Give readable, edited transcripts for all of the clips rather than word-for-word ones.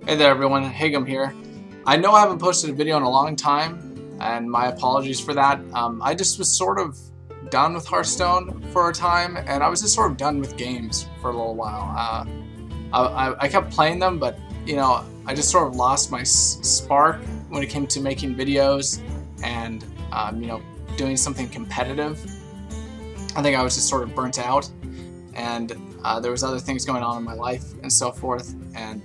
Hey there everyone, Hagum here. I know I haven't posted a video in a long time, and my apologies for that. I just was sort of done with Hearthstone for a time, and I was just sort of done with games for a little while. I kept playing them, but you know, I just sort of lost my spark when it came to making videos and you know, doing something competitive. I think I was just sort of burnt out, and there was other things going on in my life and so forth, and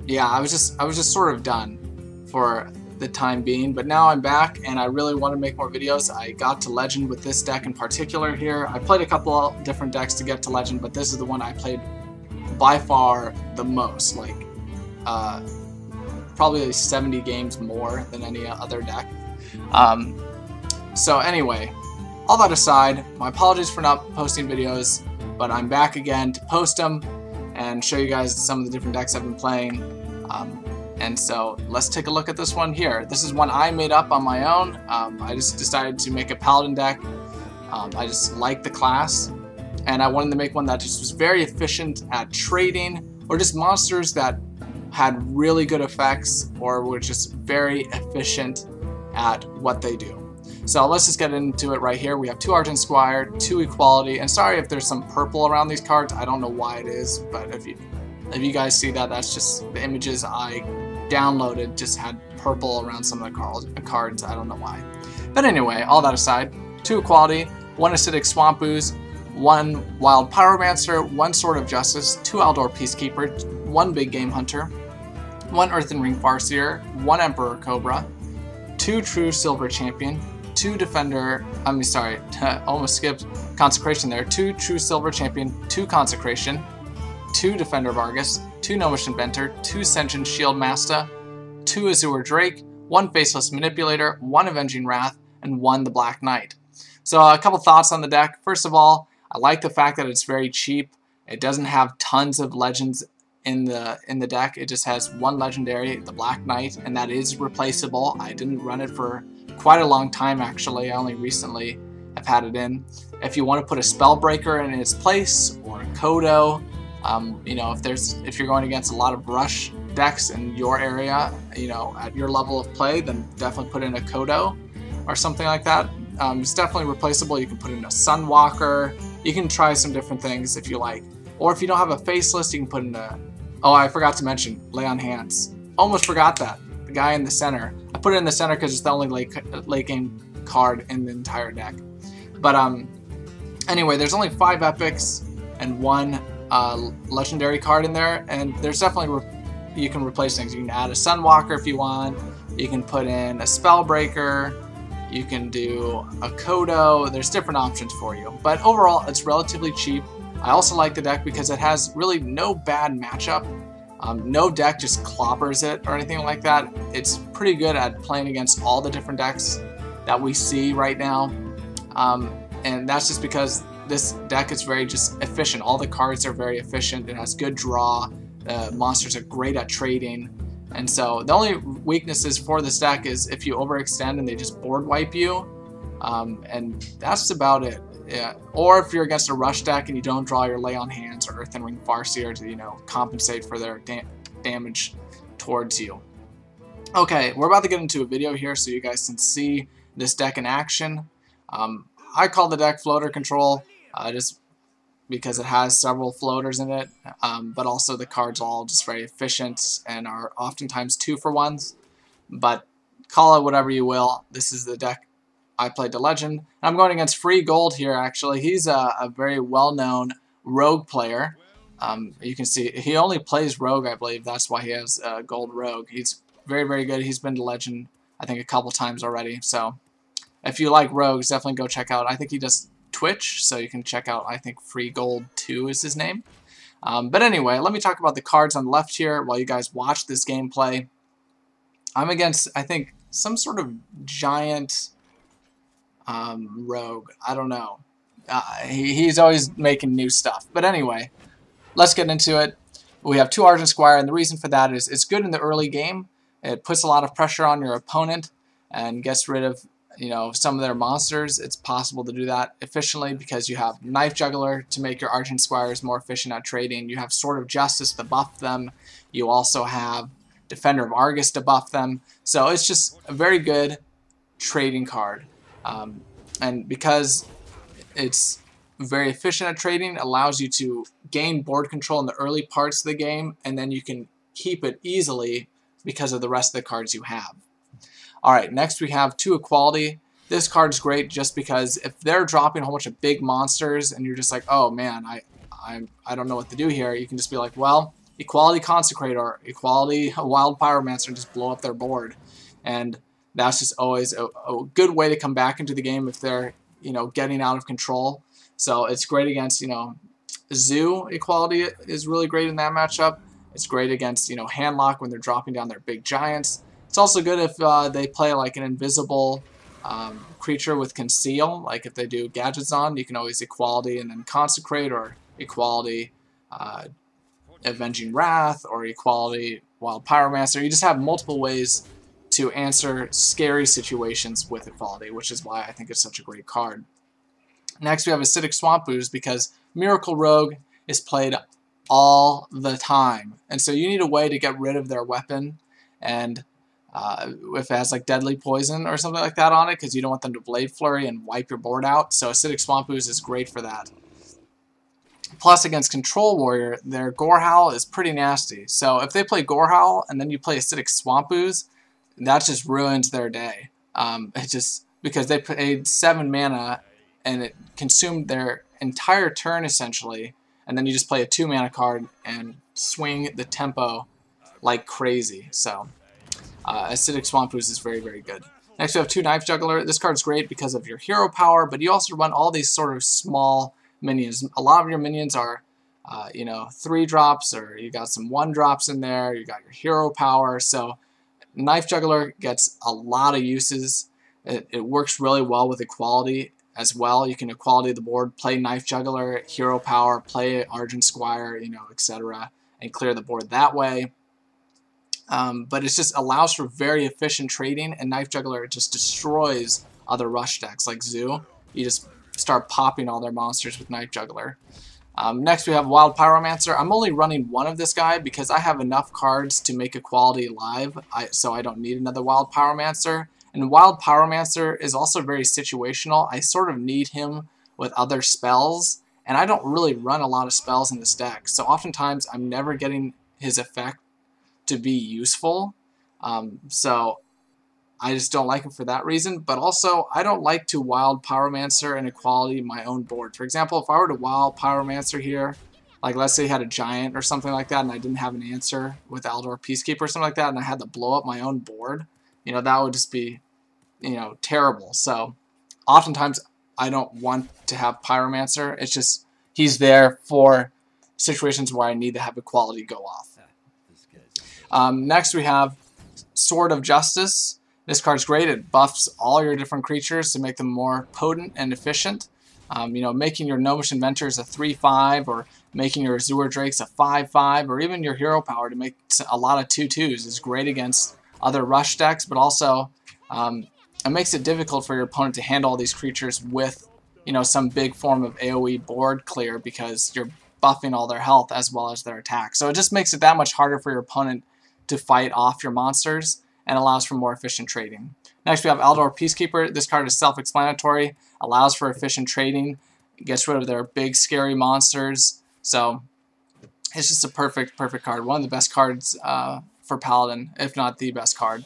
yeah, I was just sort of done for the time being, but now I'm back and I really want to make more videos. I got to Legend with this deck in particular here. I played a couple of different decks to get to Legend, but this is the one I played by far the most, like probably 70 games more than any other deck. So anyway, all that aside, my apologies for not posting videos, but I'm back again to post them and show you guys some of the different decks I've been playing. And so let's take a look at this one here. This is one I made up on my own. I just decided to make a Paladin deck. I just like the class, and I wanted to make one that just was very efficient at trading, or just monsters that had really good effects or were just very efficient at what they do. So let's just get into it right here. We have 2 Argent Squire, 2 Equality, and sorry if there's some purple around these cards. I don't know why it is, but if you guys see that, that's just the images I downloaded just had purple around some of the cards. I don't know why. But anyway, all that aside, 2 Equality, 1 Acidic Swamp Ooze, 1 Wild Pyromancer, 1 Sword of Justice, 2 Aldor Peacekeeper, 1 Big Game Hunter, 1 Earthen Ring Farseer, 1 Emperor Cobra, 2 True Silver Champion, 2 Defender, almost skipped Consecration there, 2 True Silver Champion, 2 Consecration, 2 Defender Vargas, 2 Gnomish Inventor, 2 Sentient Shield Master, 2 Azure Drake, 1 Faceless Manipulator, 1 Avenging Wrath, and 1 The Black Knight. So a couple thoughts on the deck. First of all, I like the fact that it's very cheap. It doesn't have tons of legends in the deck. It just has 1 legendary, the Black Knight, and that is replaceable. I didn't run it for quite a long time actually. I only recently have had it in. If you want to put a Spellbreaker in its place, or a Kodo, you know, if you're going against a lot of rush decks in your area, you know, at your level of play, then definitely put in a Kodo or something like that. It's definitely replaceable. You can put in a Sunwalker. You can try some different things if you like. Or if you don't have a Faceless, you can put in a... Oh, I forgot to mention, Lay on Hands. Almost forgot that. The guy in the center. I put it in the center because it's the only late game card in the entire deck. But anyway, there's only 5 epics and 1 legendary card in there, and there's definitely you can replace things. You can add a Sunwalker if you want. You can put in a Spellbreaker. You can do a Kodo. There's different options for you. But overall, it's relatively cheap. I also like the deck because it has really no bad matchup. No deck just clobbers it or anything like that. It's pretty good at playing against all the different decks that we see right now. And that's just because this deck is very just efficient. All the cards are very efficient. It has good draw. The monsters are great at trading. And so the only weaknesses for this deck is if you overextend and they just board wipe you. And that's about it. Yeah. Or if you're against a rush deck and you don't draw your Lay on Hands or Earthen Ring Farseer to, you know, compensate for their damage towards you. Okay, we're about to get into a video here so you guys can see this deck in action. I call the deck Floater Control just because it has several floaters in it, but also the cards are all just very efficient and are oftentimes 2-for-1s. But call it whatever you will. This is the deck I played to Legend. I'm going against Free Gold here, actually. He's a very well-known Rogue player. You can see he only plays Rogue, I believe. That's why he has Gold Rogue. He's very, very good. He's been to Legend, I think, a couple times already. So if you like Rogues, definitely go check out. I think he does Twitch, so you can check out, I think, Free Gold 2 is his name. But anyway, let me talk about the cards on the left here while you guys watch this gameplay. I'm against, I think, some sort of giant... Rogue. I don't know. He's always making new stuff. But anyway, let's get into it. We have 2 Argent Squire, and the reason for that is it's good in the early game. It puts a lot of pressure on your opponent and gets rid of some of their monsters, it's possible to do that efficiently because you have Knife Juggler to make your Argent Squires more efficient at trading. You have Sword of Justice to buff them. You also have Defender of Argus to buff them. So it's just a very good trading card. And because it's very efficient at trading, it allows you to gain board control in the early parts of the game, and then you can keep it easily because of the rest of the cards you have. Alright, next we have 2 Equality. This card's great just because if they're dropping a whole bunch of big monsters and you're just like, oh man, I don't know what to do here, you can just be like, well, Equality Consecrate or Equality Wild Pyromancer and just blow up their board. And that's just always a good way to come back into the game if they're, getting out of control. So it's great against, Zoo Equality is really great in that matchup. It's great against, Handlock when they're dropping down their big giants. It's also good if they play like an invisible creature with Conceal. Like if they do Gadgets on, you can always Equality and then Consecrate, or Equality Avenging Wrath, or Equality Wild Pyromancer. You just have multiple ways to answer scary situations with Equality, which is why I think it's such a great card. Next we have Acidic Swamp Ooze because Miracle Rogue is played all the time. And so you need a way to get rid of their weapon, and if it has like Deadly Poison or something like that on it, because you don't want them to Blade Flurry and wipe your board out. So Acidic Swamp Ooze is great for that. Plus against Control Warrior, their Gore Howl is pretty nasty. So if they play Gore Howl and then you play Acidic Swamp Ooze, that just ruins their day. It just, because they paid 7 mana and it consumed their entire turn essentially, and then you just play a 2 mana card and swing the tempo like crazy. So Acidic Swamp Ooze is very, very good. Next we have 2 Knife Juggler. This card's great because of your hero power, but you also run all these sort of small minions. A lot of your minions are 3 drops, or you got some 1 drops in there, you got your hero power. So Knife Juggler gets a lot of uses. It works really well with Equality as well. You can Equality the board, play Knife Juggler, hero power, play Argent Squire, etc., and clear the board that way. But it just allows for very efficient trading, and Knife Juggler just destroys other rush decks like Zoo. You just start popping all their monsters with Knife Juggler. Next we have Wild Pyromancer. I'm only running 1 of this guy because I have enough cards to make Equality live, so I don't need another Wild Pyromancer. And Wild Pyromancer is also very situational. I sort of need him with other spells, and I don't really run a lot of spells in this deck. So oftentimes I'm never getting his effect to be useful. So I just don't like him for that reason. But also, I don't like to Wild Pyromancer and Equality my own board. For example, if I were to Wild Pyromancer here, like let's say you had a giant or something like that, and I didn't have an answer with Aldor Peacekeeper or something like that, and I had to blow up my own board, that would just be, terrible. So oftentimes I don't want to have Pyromancer. It's just he's there for situations where I need to have Equality go off. Next we have Sword of Justice. This card's great. It buffs all your different creatures to make them more potent and efficient. Making your Gnomish Inventors a 3/5, or making your Azure Drakes a 5/5, or even your hero power to make a lot of 2/2s is great against other rush decks, but also it makes it difficult for your opponent to handle all these creatures with some big form of AoE board clear, because you're buffing all their health as well as their attack. So it just makes it that much harder for your opponent to fight off your monsters, and allows for more efficient trading. Next we have Aldor Peacekeeper. This card is self-explanatory, allows for efficient trading, gets rid of their big scary monsters. So it's just a perfect card. One of the best cards for Paladin, if not the best card.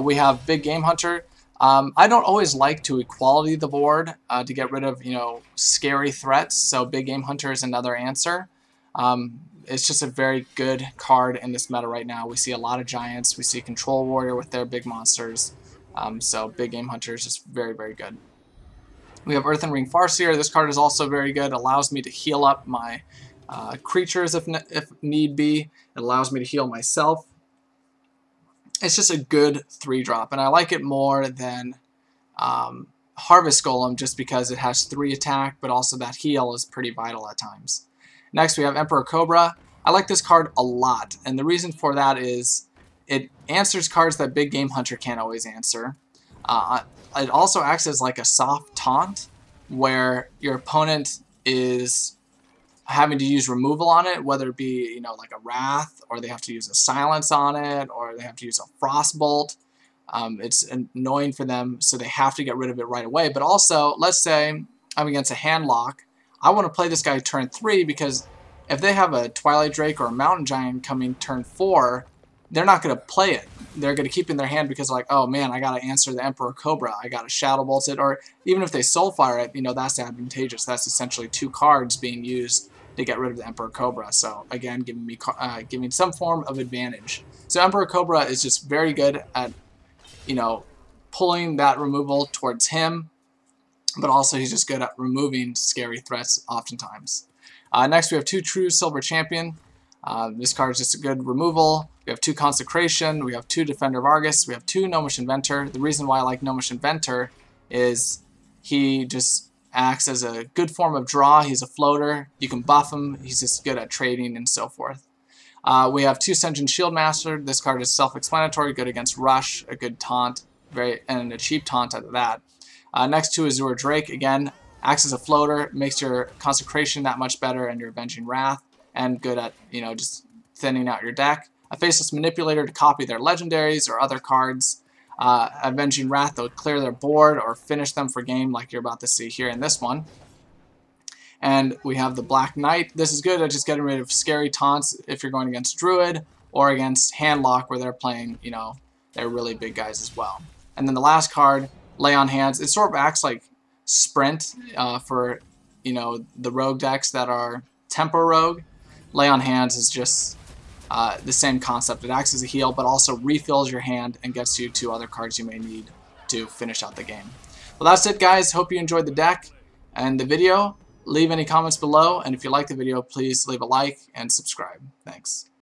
We have Big Game Hunter. I don't always like to Equality the board to get rid of scary threats, so Big Game Hunter is another answer. It's just a very good card in this meta right now. We see a lot of giants. We see Control Warrior with their big monsters. So Big Game Hunter is just very, very good. We have Earthen Ring Farseer. This card is also very good. It allows me to heal up my creatures if need be. It allows me to heal myself. It's just a good 3-drop, and I like it more than Harvest Golem just because it has 3 attack, but also that heal is pretty vital at times. Next we have Emperor Cobra. I like this card a lot, and the reason for that is it answers cards that Big Game Hunter can't always answer. It also acts as like a soft taunt, where your opponent is having to use removal on it, whether it be, you know, like a Wrath, or they have to use a Silence on it, or they have to use a Frostbolt. It's annoying for them, so they have to get rid of it right away. But also, let's say I'm against a Handlock. I want to play this guy turn 3 because if they have a Twilight Drake or a Mountain Giant coming turn 4, they're not going to play it. They're going to keep it in their hand because, like, oh man, I got to answer the Emperor Cobra. I got to Shadow Bolt it. Or even if they Soulfire it, you know, that's advantageous. That's essentially 2 cards being used to get rid of the Emperor Cobra. So again, giving some form of advantage. So Emperor Cobra is just very good at, you know, pulling that removal towards him, but also he's just good at removing scary threats oftentimes. Next we have 2 True Silver Champion. This card is just a good removal. We have 2 Consecration, we have 2 Defender of Argus, we have 2 Gnomish Inventor. The reason why I like Gnomish Inventor is he just acts as a good form of draw. He's a floater. You can buff him. He's just good at trading and so forth. We have 2 Sen'jin Shieldmaster. This card is self-explanatory, good against Rush, a good taunt, and a cheap taunt at that. Next to Azure Drake, again, acts as a floater, makes your Consecration that much better and your Avenging Wrath, and good at, you know, just thinning out your deck. A Faceless Manipulator to copy their legendaries or other cards. Avenging Wrath to clear their board or finish them for game, like you're about to see here in this one. And we have the Black Knight. This is good at just getting rid of scary taunts if you're going against Druid or against Handlock, where they're playing, you know, they're really big guys as well. And then the last card, Lay on Hands. It sort of acts like Sprint for, you know, the rogue decks that are Tempo Rogue. Lay on Hands is just the same concept. It acts as a heal, but also refills your hand and gets you to other cards you may need to finish out the game. Well, that's it, guys. Hope you enjoyed the deck and the video. Leave any comments below, and if you like the video, please leave a like and subscribe. Thanks.